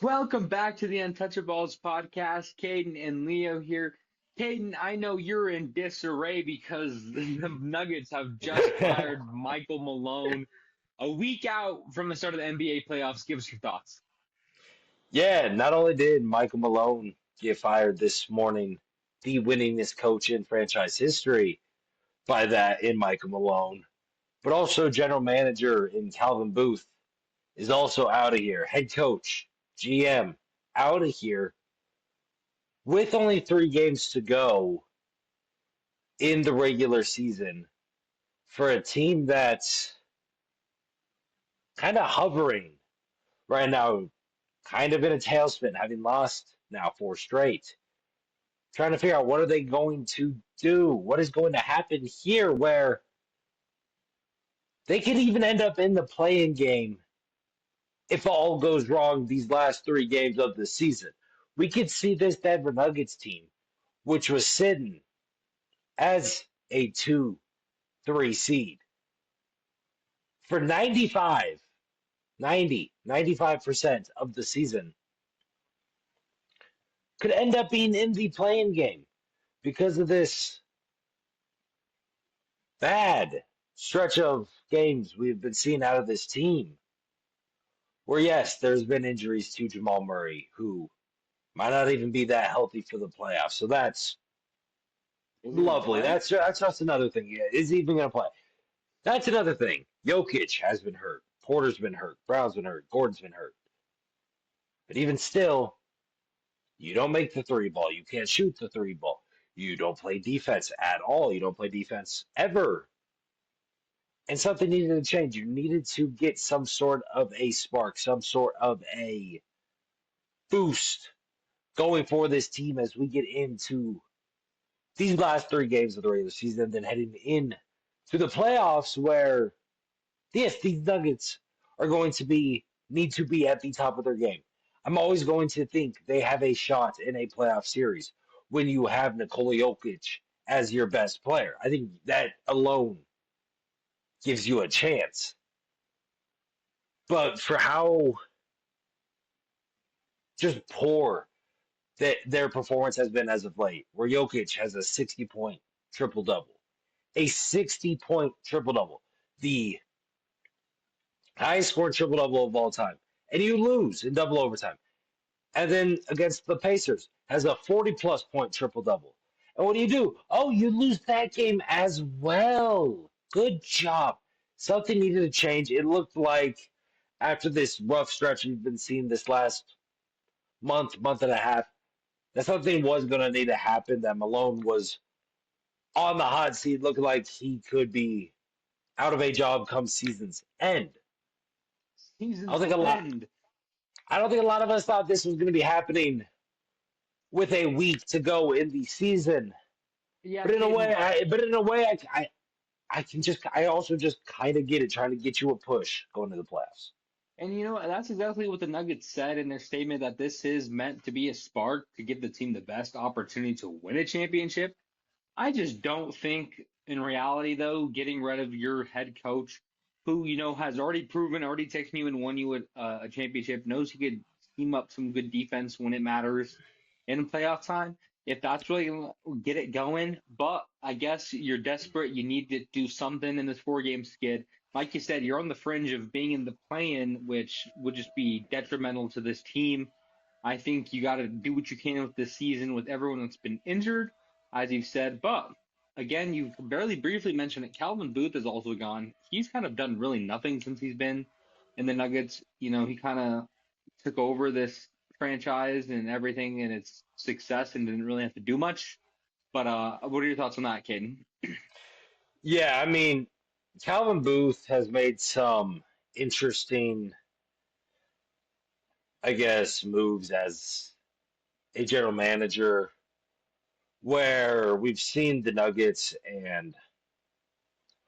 Welcome back to the Untouchaballs podcast. Caden and Leo here. Caden, I know you're in disarray because the Nuggets have just fired Michael Malone a week out from the start of the NBA playoffs. Give us your thoughts. Yeah, not only did Michael Malone get fired this morning, the winningest coach in franchise history by that in Michael Malone, but also general manager in Calvin Booth is also out of here. Head coach, GM, out of here with only 3 games to go in the regular season for a team that's kind of hovering right now, kind of in a tailspin, having lost now 4 straight. Trying to figure out what are they going to do? What is going to happen here where they could even end up in the playing game if all goes wrong these last 3 games of the season. We could see this Denver Nuggets team, which was sitting as a 2-3 seed for 95% of the season, could end up being in the playing game because of this bad stretch of games we've been seeing out of this team. Where yes, there's been injuries to Jamal Murray, who might not even be that healthy for the playoffs. So that's Is he going to lovely. play? That's just another thing. Yeah, is he even going to play? That's another thing. Jokic has been hurt. Porter's been hurt. Brown's been hurt. Gordon's been hurt. But even still, you don't make the three ball. You can't shoot the three ball. You don't play defense at all. You don't play defense ever. And something needed to change. You needed to get some sort of a spark, some sort of a boost going for this team as we get into these last 3 games of the regular season, and then heading in to the playoffs where yes, these Nuggets are going to need to be at the top of their game. I'm always going to think they have a shot in a playoff series when you have Nikola Jokic as your best player. I think that alone gives you a chance. But for how just poor that their performance has been as of late, where Jokic has a 60-point triple double, a 60-point triple double, the highest scoring triple double of all time, and you lose in double overtime. And then against the Pacers, has a 40 plus point triple double. And what do? Oh, you lose that game as well. Good job. Something needed to change. It looked like after this rough stretch we've been seeing this last month and a half, that something was going to need to happen. That Malone was on the hot seat, looking like he could be out of a job come season's end. I don't Season's think a lot. end. I don't think a lot of us thought this was going to be happening with a week to go in the season. Yeah, But in a Caden. way, I also just kind of get it, trying to get you a push going to the playoffs. And you know what? That's exactly what the Nuggets said in their statement that this is meant to be a spark to give the team the best opportunity to win a championship. I just don't think in reality though, getting rid of your head coach who, has already proven, already taken you and won you a championship, knows he could scheme up some good defense when it matters in playoff time. If that's really gonna get it going, but I guess you're desperate. You need to do something in this 4 game skid. Like you said, you're on the fringe of being in the play-in, which would just be detrimental to this team. I think you got to do what you can with this season with everyone that's been injured, as you've said. But again, you've barely briefly mentioned it. Calvin Booth is also gone. He's kind of done really nothing since he's been in the Nuggets. He kind of took over this franchise and everything and its success and didn't really have to do much. But what are your thoughts on that, Caden? Yeah, I mean, Calvin Booth has made some interesting, I guess, moves as a general manager where we've seen the Nuggets and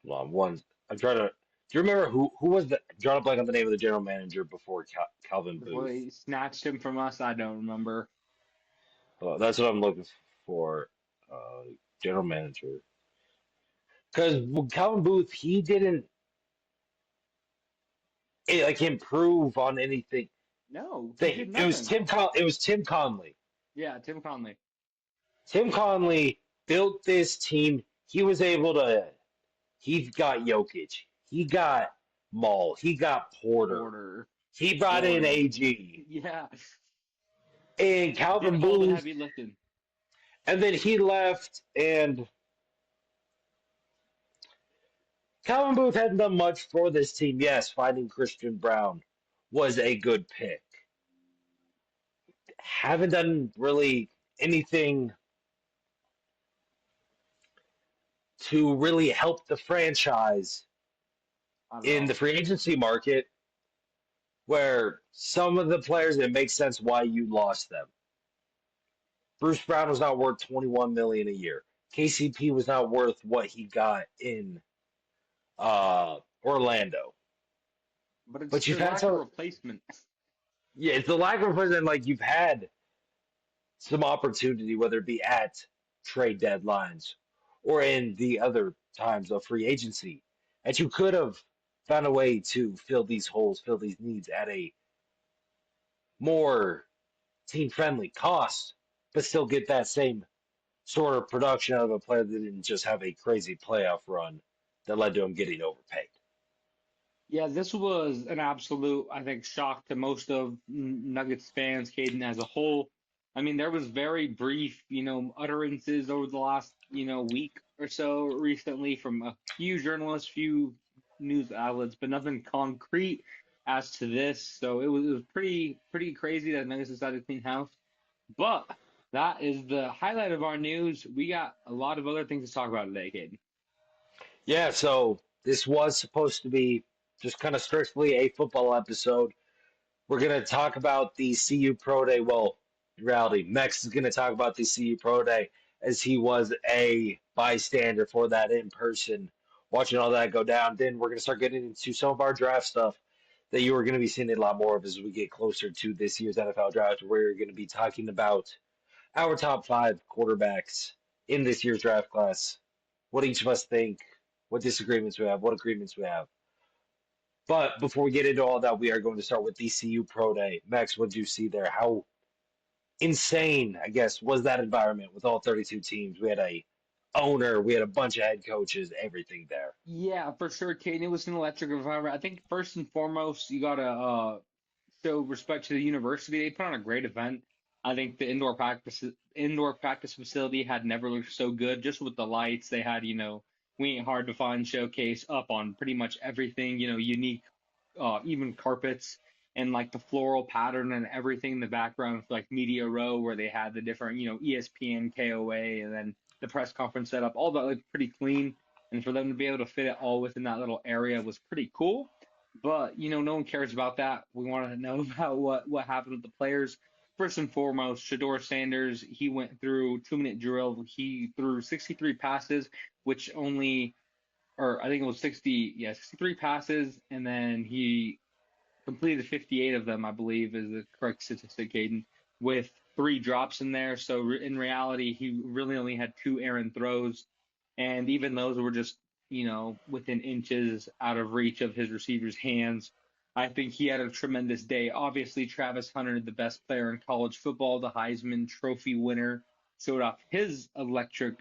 well, one. I'm trying to. Do you remember who was the? Drawing a blank on the name of the general manager before Calvin Before Booth. they snatched him from us, I don't remember. That's what I'm looking for. Uh, General manager. Because Calvin Booth, he didn't like improve on anything. No, he did It was nothing. It was Tim Conley. Yeah, Tim Conley. Tim Conley built this team. He was able to. He got Jokic. He got Maul. He got Porter. Porter. He brought in Warren. AG Yeah. and Did Calvin all the Booth, heavy lifting. and then he left. And Calvin Booth hadn't done much for this team. Yes, finding Christian Brown was a good pick. Haven't done really anything to really help the franchise Not at in the all. free agency market, where some of the players it makes sense why you lost them. Bruce Brown was not worth 21 million a year. KCP was not worth what he got in Orlando. But it's But you've their had lack of some, replacement. yeah, it's the lack of president. Like you've had some opportunity, whether it be at trade deadlines or in the other times of free agency, that you could have found a way to fill these holes, fill these needs at a more team friendly cost, but still get that same sort of production out of a player that didn't just have a crazy playoff run that led to him getting overpaid. Yeah, this was an absolute, I think, shock to most of Nuggets fans, Caden as a whole. I mean, there was very brief, utterances over the last, week or so recently from a few journalists, few news outlets, but nothing concrete as to this. So it was pretty crazy that Nuggets decided to clean house. But that is the highlight of our news. We got a lot of other things to talk about today, Caden. Yeah, so this was supposed to be just kind of strictly a football episode. We're going to talk about the CU Pro Day. Well, in reality, Mex is going to talk about the CU Pro Day as he was a bystander for that in person, watching all that go down. Then we're going to start getting into some of our draft stuff that you are going to be seeing a lot more of as we get closer to this year's NFL draft. We're going to be talking about our top five quarterbacks in this year's draft class, what each of us think, what disagreements we have, what agreements we have. But before we get into all that, we are going to start with DCU Pro Day. Max, what did you see there? How insane, I guess, was that environment with all 32 teams? We had a owner, we had a bunch of head coaches, everything there. Yeah, for sure, Caden. It was an electric environment. I think first and foremost, you gotta show respect to the university. They put on a great event. I think the indoor practice facility had never looked so good. Just with the lights, they had, we ain't hard to find showcase up on pretty much everything. Unique, even carpets and like the floral pattern and everything in the background, for like media row where they had the different, ESPN, KOA, and then the press conference setup. All that looked pretty clean, and for them to be able to fit it all within that little area was pretty cool. But no one cares about that. We want to know about what happened with the players. First and foremost, Shador Sanders, he went through 2-minute drill. He threw 63 passes, which only, or I think it was 60, yeah, 63 passes, and then he completed 58 of them, I believe, is the correct statistic, Caden, with three drops in there. So in reality, he really only had two errant throws, and even those were just, within inches out of reach of his receiver's hands. I think he had a tremendous day. Obviously, Travis Hunter, the best player in college football, the Heisman Trophy winner, showed off his electric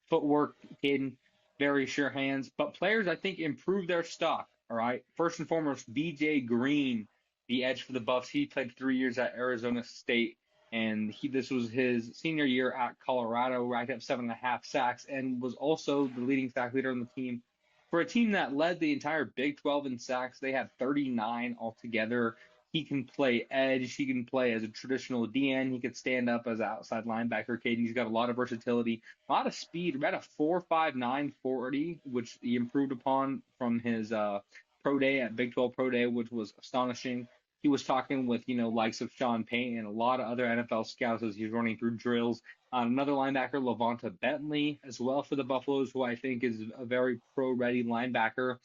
footwork, Caden, very sure hands. But players, I think, improved their stock. All right. First and foremost, BJ Green, the edge for the Buffs. He played 3 years at Arizona State, and this was his senior year at Colorado. Racked up 7.5 sacks, and was also the leading sack leader on the team. For a team that led the entire Big 12 in sacks, they had 39 altogether. He can play edge. He can play as a traditional DN. He could stand up as an outside linebacker. Caden, he's got a lot of versatility, a lot of speed. About a 4.59 40, which he improved upon from his pro day at Big 12 Pro Day, which was astonishing. He was talking with, likes of Sean Payton and a lot of other NFL scouts as he was running through drills. Another linebacker, Levanta Bentley, as well for the Buffaloes, who I think is a very pro-ready linebacker.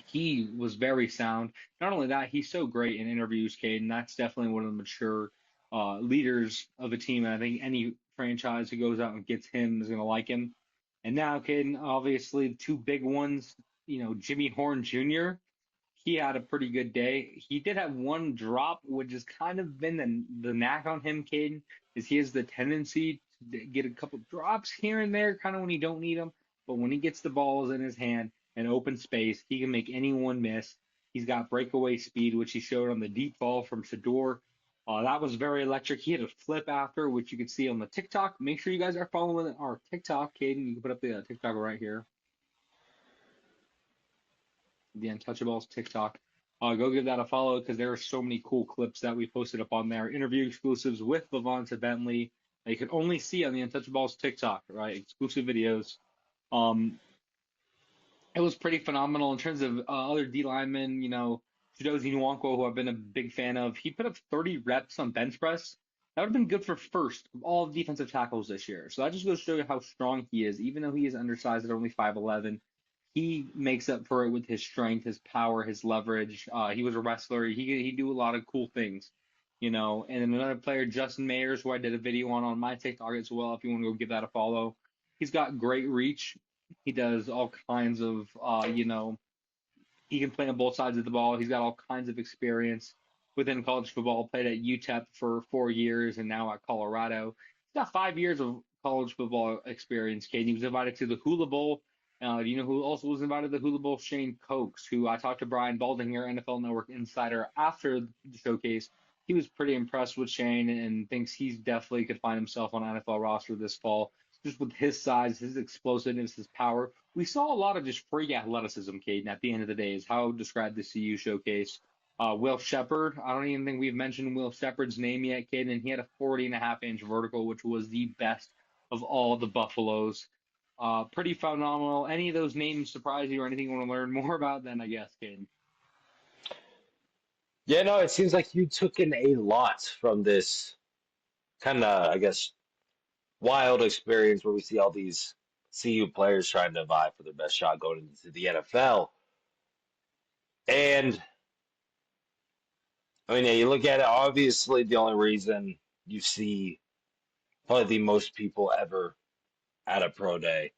He was very sound. Not only that, he's so great in interviews, Caden. That's definitely one of the mature leaders of a team. And I think any franchise who goes out and gets him is going to like him. And now, Caden, obviously, two big ones. Jimmy Horn Jr. he had a pretty good day. He did have one drop, which has kind of been the knack on him, Caden, is he has the tendency to get a couple drops here and there, kind of when you don't need them. But when he gets the balls in his hand and open space, he can make anyone miss. He's got breakaway speed, which he showed on the deep ball from Shador. That was very electric. He had a flip after, which you can see on the TikTok. Make sure you guys are following our TikTok, Caden. You can put up the TikTok right here, the Untouchaballs TikTok. Go give that a follow because there are so many cool clips that we posted up on there. Interview exclusives with Levanta Bentley that you can only see on the Untouchaballs TikTok, right? Exclusive videos. Um, it was pretty phenomenal in terms of other D linemen. Chidozie Nwankwo, who I've been a big fan of, he put up 30 reps on bench press. That would have been good for first of all defensive tackles this year. So that just goes to show you how strong he is, even though he is undersized at only 5'11". He makes up for it with his strength, his power, his leverage. He was a wrestler. He do a lot of cool things. And then another player, Justin Mayers, who I did a video on my TikTok as well. If you want to go give that a follow, he's got great reach. He does all kinds of, he can play on both sides of the ball. He's got all kinds of experience within college football. Played at UTEP for 4 years and now at Colorado. He's got 5 years of college football experience. Kate, he was invited to the Hula Bowl. You know who also was invited to the Hula Bowl? Shane Cokes, who I talked to Brian Baldinger, NFL Network insider, after the showcase. He was pretty impressed with Shane and thinks he's definitely could find himself on an NFL roster this fall, just with his size, his explosiveness, his power. We saw a lot of just freak athleticism, Caden, at the end of the day, is how I would describe the CU showcase. Will Shepard, I don't even think we've mentioned Will Shepard's name yet, Caden, and he had a 40.5-inch vertical, which was the best of all the Buffaloes. Pretty phenomenal. Any of those names surprise you or anything you want to learn more about? Then I guess, Caden. Yeah, no, it seems like you took in a lot from this kind of, I guess, wild experience where we see all these CU players trying to vie for their best shot going into the NFL. And I mean, yeah, you look at it, obviously, the only reason you see probably the most people ever at a pro day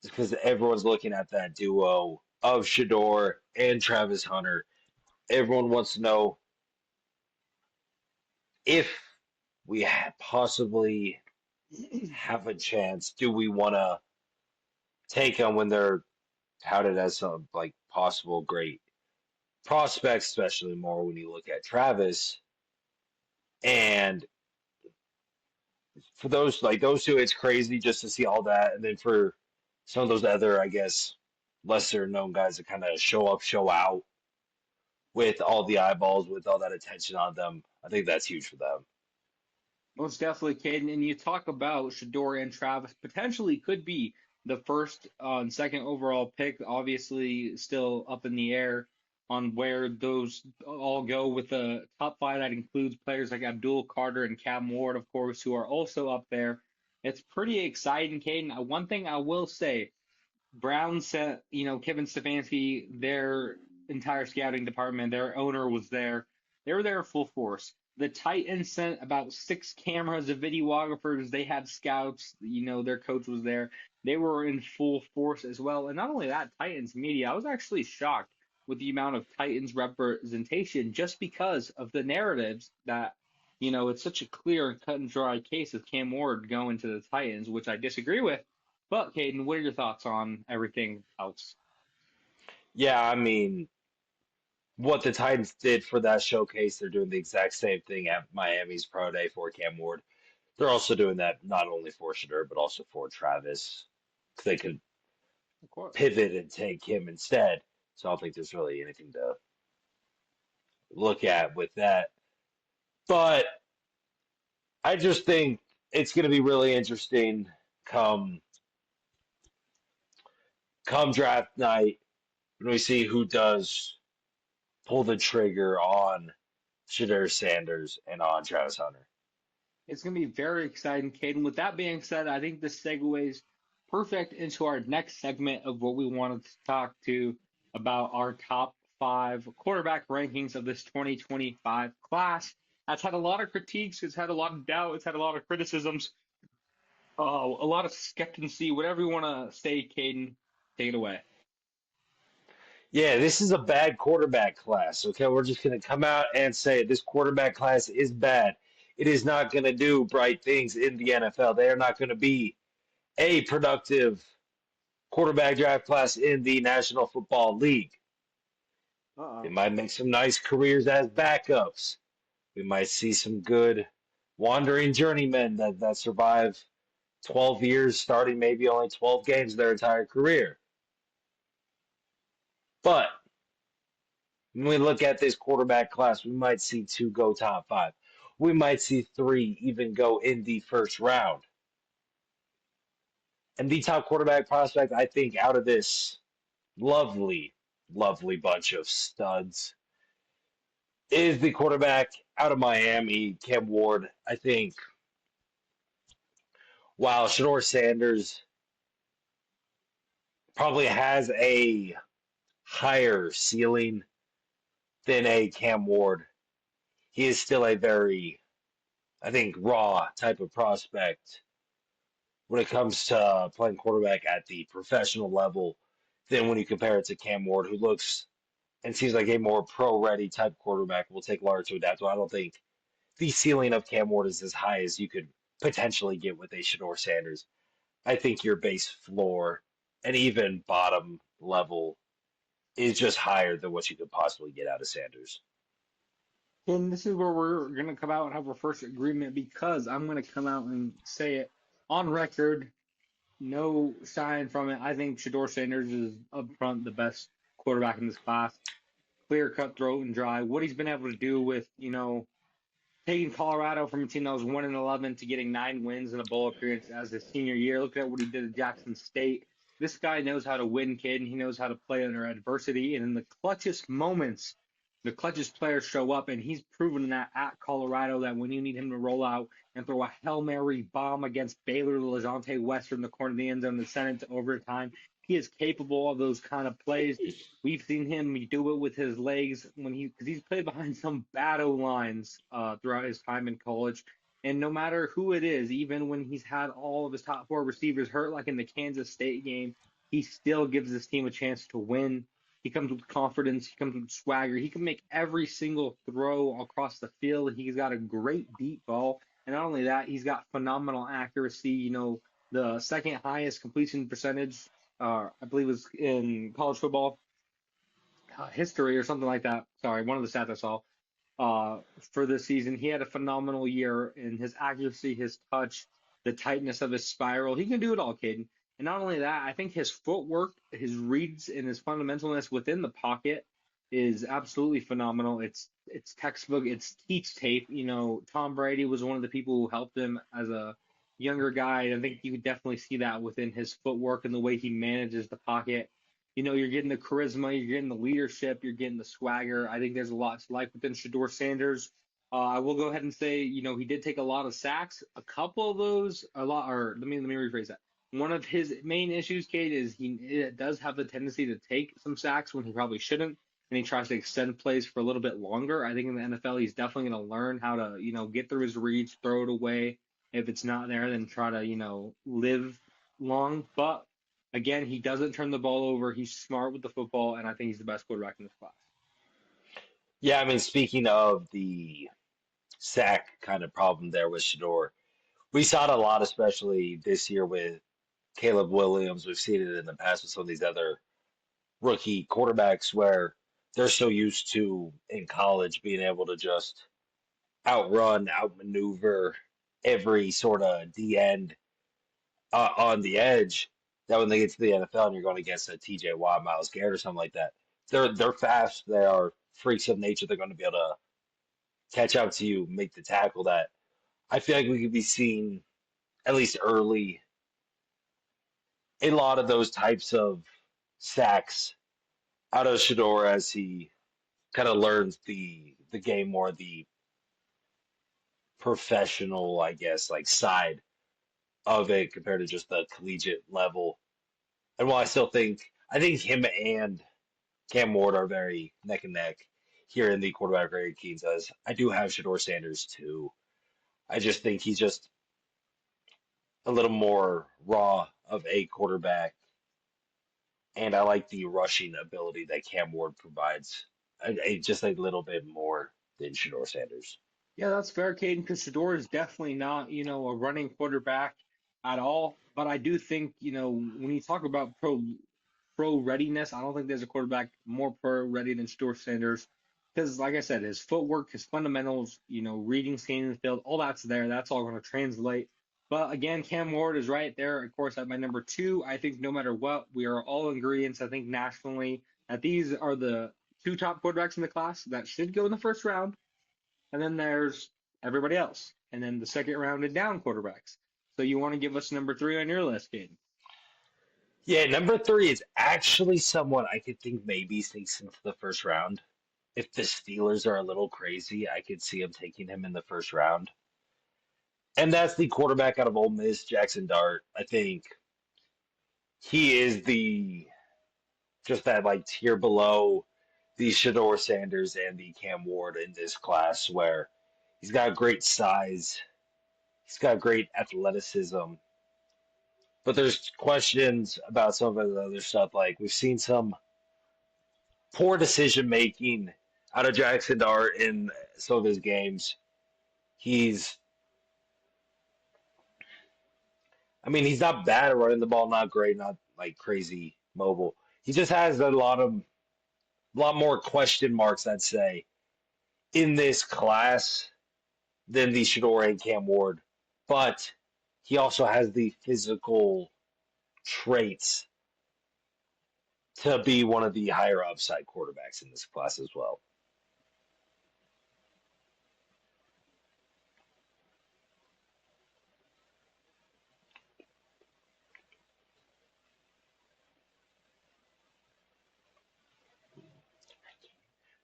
is because everyone's looking at that duo of Shador and Travis Hunter. Everyone wants to know if we possibly have a chance. Do we want to take them when they're touted as some like possible great prospects, especially more when you look at Travis. And for those like those two, it's crazy just to see all that. And then for some of those other, I guess, lesser known guys that kind of show up, show out with all the eyeballs, with all that attention on them, I think that's huge for them. Most definitely, Caden. And you talk about Shador and Travis potentially could be the first and second overall pick. Obviously, still up in the air on where those all go with the top five. That includes players like Abdul Carter and Cam Ward, of course, who are also up there. It's pretty exciting, Caden. One thing I will say, Brown sent, Kevin Stefanski, their entire scouting department, their owner was there. They were there full force. The Titans sent about 6 cameras of videographers. They had scouts. Their coach was there. They were in full force as well. And not only that, Titans media. I was actually shocked with the amount of Titans representation just because of the narratives that, it's such a clear and cut and dry case of Cam Ward going to the Titans, which I disagree with. But Caden, what are your thoughts on everything else? Yeah, I mean, what the Titans did for that showcase, they're doing the exact same thing at Miami's Pro Day for Cam Ward. They're also doing that not only for Shadur, but also for Travis. 'Cause they could Of course. pivot and take him instead. So I don't think there's really anything to look at with that. But I just think it's going to be really interesting come come draft night when we see who does pull the trigger on Shadur Sanders and on Travis Hunter. It's going to be very exciting, Caden. With that being said, I think this segues perfect into our next segment of what we wanted to talk to about our top five quarterback rankings of this 2025 class. That's had a lot of critiques. It's had a lot of doubt. It's had a lot of criticisms. A lot of skepticism, whatever you want to say, Caden. Take it away. Yeah, this is a bad quarterback class. Okay, we're just going to come out and say this quarterback class is bad. It is not going to do bright things in the NFL. They are not going to be a productive quarterback draft class in the National Football League. They Uh-oh. might make some nice careers as backups. We might see some good wandering journeymen that survive 12 years, starting maybe only 12 games their entire career. But when we look at this quarterback class, we might see two go top five. We might see three even go in the first round. And the top quarterback prospect, I think, out of this lovely, lovely bunch of studs is the quarterback out of Miami, Cam Ward. I think while Shador Sanders probably has a higher ceiling than a Cam Ward, he is still a very, I think, raw type of prospect when it comes to playing quarterback at the professional level than when you compare it to Cam Ward, who looks and seems like a more pro-ready type quarterback will take longer to adapt. So I don't think the ceiling of Cam Ward is as high as you could potentially get with a Shador Sanders. I think your base floor and even bottom level is just higher than what you could possibly get out of Sanders. And this is where we're going to come out and have our first agreement because I'm going to come out and say it on record, no shying from it. I think Shador Sanders is up front the best quarterback in this class. Clear, cutthroat, and dry. What he's been able to do with, taking Colorado from a team that was 1-11 to getting 9 wins in a bowl appearance as his senior year. Look at what he did at Jackson State. This guy knows how to win, kid, and he knows how to play under adversity. And in the clutchest moments, the clutchest players show up, and he's proven that at Colorado that when you need him to roll out and throw a Hail Mary bomb against Baylor, LeJontay West in the corner of the end zone to send it to overtime, he is capable of those kind of plays. We've seen him do it with his legs when because he's played behind some bad O lines throughout his time in college. And no matter who it is, even when he's had all of his top four receivers hurt, like in the Kansas State game, he still gives his team a chance to win. He comes with confidence. He comes with swagger. He can make every single throw across the field. He's got a great deep ball. And not only that, he's got phenomenal accuracy. The second highest completion percentage, I believe, was in college football history or something like that. Sorry, one of the stats I saw for this season. He had a phenomenal year in his accuracy, his touch, the tightness of his spiral. He can do it all, Caden. And not only that, I think his footwork, his reads, and his fundamentalness within the pocket is absolutely phenomenal. It's textbook. It's teach tape. Tom Brady was one of the people who helped him as a younger guy. And I think you could definitely see that within his footwork and the way he manages the pocket. You're getting the charisma, you're getting the leadership, you're getting the swagger. I think there's a lot to like within Shador Sanders. I will go ahead and say, he did take a lot of sacks. A couple of those, a lot, or let me rephrase that. One of his main issues, Kate, is he does have the tendency to take some sacks when he probably shouldn't, and he tries to extend plays for a little bit longer. I think in the NFL, he's definitely going to learn how to, get through his reads, throw it away. If it's not there, then try to, live long. But again, he doesn't turn the ball over. He's smart with the football, and I think he's the best quarterback in this class. Yeah, I mean, speaking of the sack kind of problem there with Shador, we saw it a lot, especially this year with Caleb Williams. We've seen it in the past with some of these other rookie quarterbacks where they're so used to in college being able to just outrun, outmaneuver every sort of D end on the edge that when they get to the NFL and you're going against a TJ Watt, Miles Garrett, or something like that, they're fast. They are freaks of nature. They're going to be able to catch up to you, make the tackle. That I feel like we could be seeing at least early a lot of those types of sacks out of Shador as he kind of learns the game more, the professional, I guess, like side of it compared to just the collegiate level. And while I think him and Cam Ward are very neck and neck here in the quarterback rankings, as I do have Shador Sanders too. I just think he's just a little more raw of a quarterback and I like the rushing ability that Cam Ward provides, just a little bit more than Shador Sanders. Yeah, that's fair, Caden, because Shador is definitely not, a running quarterback at all. But I do think, when you talk about pro readiness, I don't think there's a quarterback more pro ready than Shador Sanders. Because, like I said, his footwork, his fundamentals, reading, scanning the field, all that's there. That's all going to translate. But again, Cam Ward is right there, of course, at my number two. I think no matter what, we are all ingredients. I think nationally that these are the two top quarterbacks in the class that should go in the first round, and then there's everybody else, and then the second round and down quarterbacks. So you want to give us number three on your list, Caden? Yeah, number three is actually someone I could think maybe sneaks into the first round. If the Steelers are a little crazy, I could see him taking him in the first round. And that's the quarterback out of Ole Miss, Jackson Dart. I think he is the just that like tier below the Shador Sanders and the Cam Ward in this class, where he's got great size, he's got great athleticism, but there's questions about some of the other stuff. Like we've seen some poor decision making out of Jackson Dart in some of his games. He's, I mean, he's not bad at running the ball, not great, not like crazy mobile. He just has lot more question marks, I'd say, in this class than the Shador and Cam Ward. But he also has the physical traits to be one of the higher upside quarterbacks in this class as well.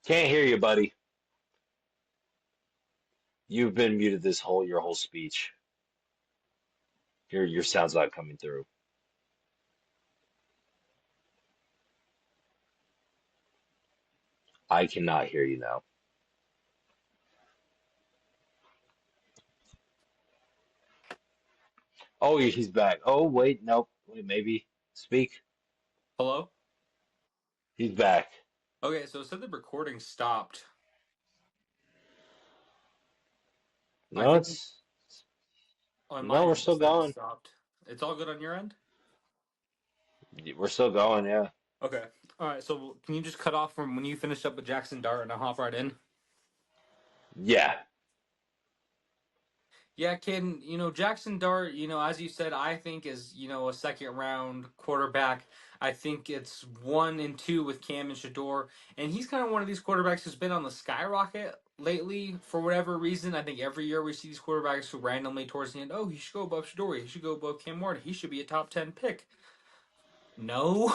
Can't hear you, buddy. You've been muted this whole your whole speech. Your sound's not coming through. I cannot hear you now. Oh, he's back. Oh, wait, nope. Wait, maybe speak. Hello? He's back. Okay, so it said the recording stopped. I No, think it's on my no, we're end it still said it going. stopped. It's all good on your end? We're still going. Yeah. Okay. All right, so can you just cut off from when you finished up with Jackson Dart and I'll hop right in? Yeah. Yeah, Ken, Jackson Dart, as you said, I think is, a second round quarterback. I think it's one and two with Cam and Shador. And he's kind of one of these quarterbacks who's been on the skyrocket lately for whatever reason. I think every year we see these quarterbacks who randomly towards the end, oh, he should go above Shador. He should go above Cam Ward. He should be a top 10 pick. No,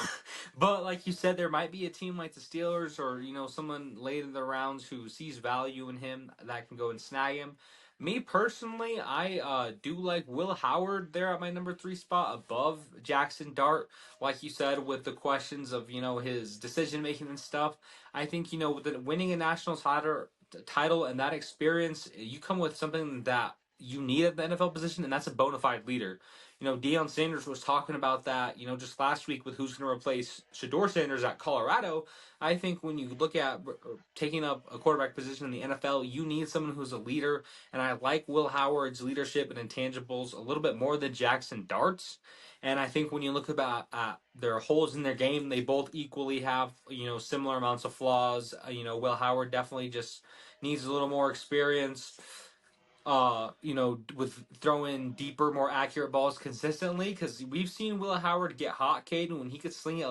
but like you said, there might be a team like the Steelers or someone late in the rounds who sees value in him that can go and snag him. Me personally, I do like Will Howard there at my number three spot above Jackson Dart. Like you said, with the questions of his decision making and stuff, I think with winning a national title and that experience, you come with something that you need at the NFL position, and that's a bona fide leader. Deion Sanders was talking about that, just last week with who's going to replace Shador Sanders at Colorado. I think when you look at taking up a quarterback position in the NFL, you need someone who's a leader. And I like Will Howard's leadership and intangibles a little bit more than Jackson Dart's. And I think when you look about their holes in their game, they both equally have, similar amounts of flaws. Will Howard definitely just needs a little more experience with throwing deeper, more accurate balls consistently. Because we've seen Will Howard get hot, Caden, when he could sling it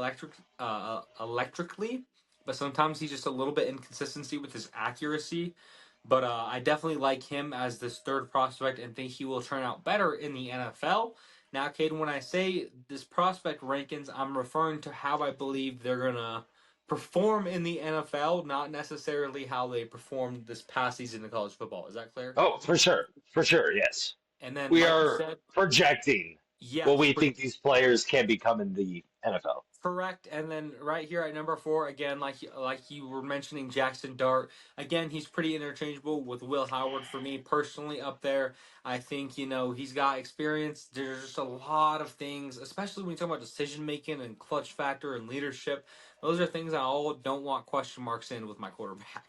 electrically. But sometimes he's just a little bit inconsistency with his accuracy. But I definitely like him as this third prospect and think he will turn out better in the NFL. Now, Caden, when I say this prospect rankings, I'm referring to how I believe they're gonna perform in the NFL, not necessarily how they performed this past season in college football. Is that clear? Oh, for sure. For sure. Yes. And then, We like you are said, projecting. what Yes, we think these players can become in the NFL. correct. And then right here at number four, again, like you were mentioning, Jackson Dart. Again, he's pretty interchangeable with Will Howard for me personally up there. I think he's got experience. There's just a lot of things, especially when you talk about decision making and clutch factor and leadership. Those are things I all don't want question marks in with my quarterback.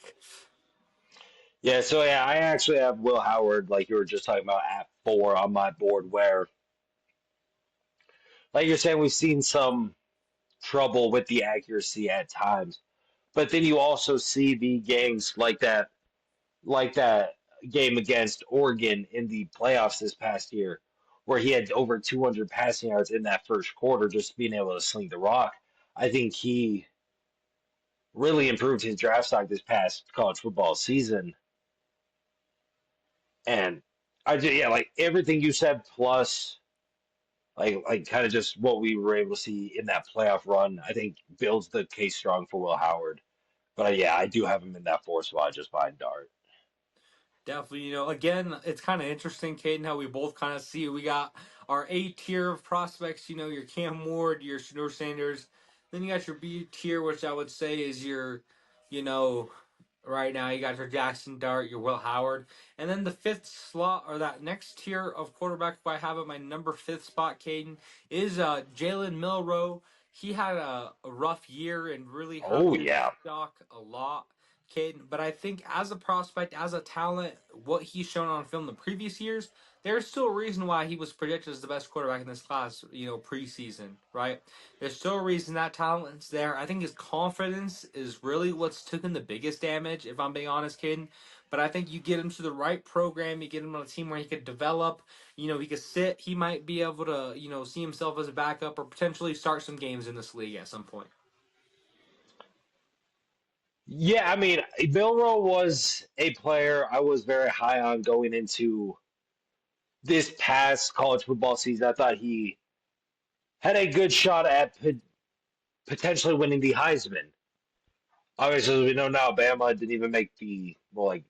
Yeah, so yeah, I actually have Will Howard, like you were just talking about, at 4 on my board. Where, like you're saying, we've seen some trouble with the accuracy at times, but then you also see the games like that game against Oregon in the playoffs this past year, where he had over 200 passing yards in that first quarter, just being able to sling the rock. I think he really improved his draft stock this past college football season. And yeah, like everything you said, plus like kind of just what we were able to see in that playoff run, I think builds the case strong for Will Howard. But yeah, I do have him in that 4 spot just behind Dart. Definitely, again, it's kind of interesting, Caden, how we both kind of see we got our A tier of prospects, your Cam Ward, your Shador Sanders. Then you got your B tier, which I would say is your, you know, right now you got your Jackson Dart, your Will Howard. And then the fifth slot, or that next tier of quarterback I have at my number fifth spot, Caden, is Jalen Milrow. He had a rough year and really hurt Oh his yeah. stock a lot. Caden, but I think as a prospect, as a talent, what he's shown on film the previous years, there's still a reason why he was projected as the best quarterback in this class, preseason, right? There's still a reason that talent's there. I think his confidence is really what's taken the biggest damage, if I'm being honest, Caden. But I think you get him to the right program, you get him on a team where he could develop, he could sit, he might be able to, see himself as a backup or potentially start some games in this league at some point. Yeah, I mean, Milrow was a player I was very high on going into this past college football season. I thought he had a good shot at potentially winning the Heisman. Obviously, as we know now, Bama didn't even make well, like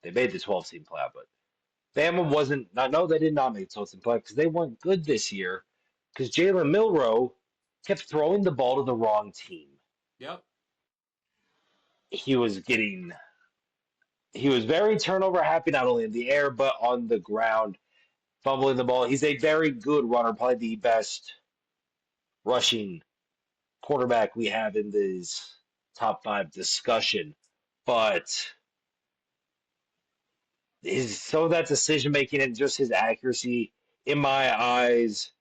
they made the 12 team playoff, but Bama wasn't. Not no, they did not make the 12 team playoff because they weren't good this year. Because Jalen Milrow kept throwing the ball to the wrong team. Yep. He was getting. He was very turnover happy, not only in the air but on the ground, fumbling the ball. He's a very good runner, probably the best rushing quarterback we have in this top 5 discussion. But some of that decision making and just his accuracy, in my eyes,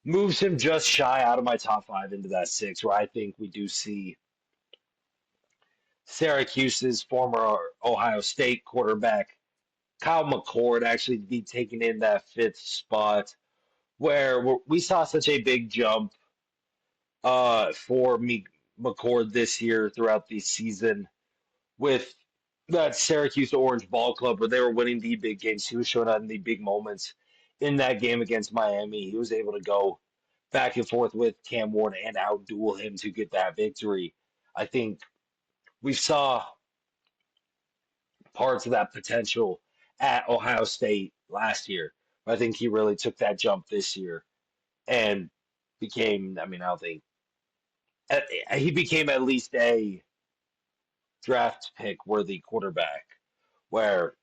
moves him just shy out of my top 5 into that 6, where I think we do see Syracuse's former Ohio State quarterback Kyle McCord actually be taken in that 5th spot, where we saw such a big jump for me McCord this year throughout the season with that Syracuse Orange Ball Club where they were winning the big games. He was showing up in the big moments in that game against Miami. He was able to go back and forth with Cam Ward and outduel him to get that victory. I think we saw parts of that potential at Ohio State last year. But I think he really took that jump this year and became, I mean, I don't think he became at least a draft pick worthy quarterback where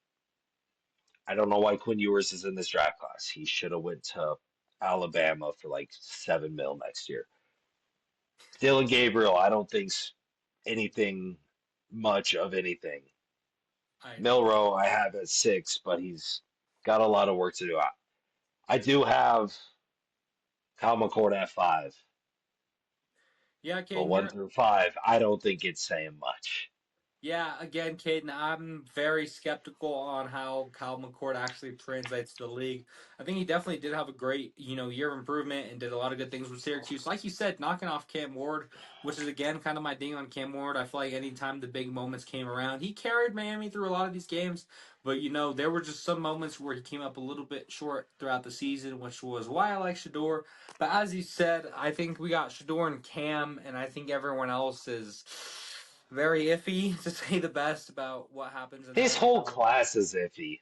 I don't know why Quinn Ewers is in this draft class. He should have went to Alabama for like 7 mil next year. Dylan Gabriel, I don't think's anything much of anything. I agree. Milrow, I have at 6, but he's got a lot of work to do. I do have Kyle McCord at 5, Yeah, but Caden, 1 through 5, I don't think it's saying much. yeah, again, Caden, I'm very skeptical on how Kyle McCord actually translates to the league. I think he definitely did have a great, year of improvement and did a lot of good things with Syracuse. Like you said, knocking off Cam Ward, which is again kind of my ding on Cam Ward. I feel like anytime the big moments came around, he carried Miami through a lot of these games. But there were just some moments where he came up a little bit short throughout the season, which was why I like Shador. But as you said, I think we got Shador and Cam, and I think everyone else is very iffy to say the best about what happens in the His whole NFL. class is iffy.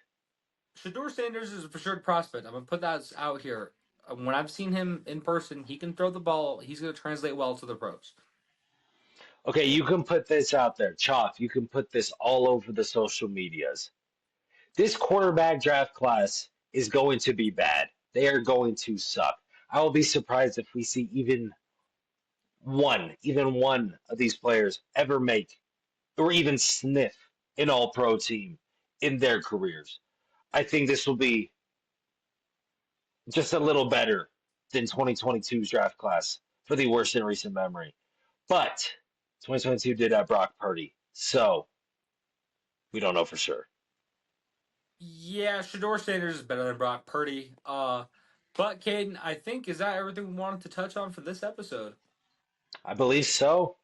Shador Sanders is a for sure prospect. I'm gonna put that out here. when I've seen him in person, he can throw the ball. He's going to translate well to the pros. Okay, you can put this out there, Chalk. You can put this all over the social medias. This quarterback draft class is going to be bad. They are going to suck. I will be surprised if we see even one of these players ever make or even sniff an all pro team in their careers. I think this will be just a little better than 2022's draft class for the worst in recent memory. But 2022 did have Brock Purdy, so we don't know for sure. Yeah, Shador Sanders is better than Brock Purdy. But Caden, I think is that everything we wanted to touch on for this episode. I believe so.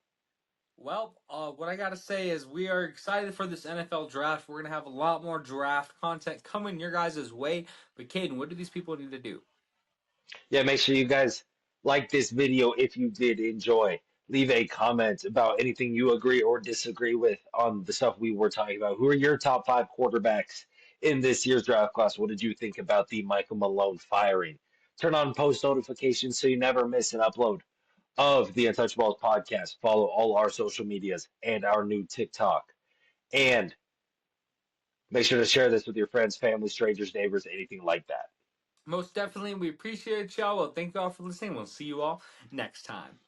Well, what I gotta say is we are excited for this NFL draft. We're gonna have a lot more draft content coming your guys' way. But Caden, what do these people need to do? Yeah, make sure you guys like this video if you did enjoy. Leave a comment about anything you agree or disagree with on the stuff we were talking about. Who are your top five quarterbacks in this year's draft class? What did you think about the Michael Malone firing? Turn on post notifications so you never miss an upload of the Untouchaballs podcast. Follow all our social medias and our new TikTok. And make sure to share this with your friends, family, strangers, neighbors, anything like that. Most definitely, we appreciate y'all. Well, thank you all for listening. We'll see you all next time.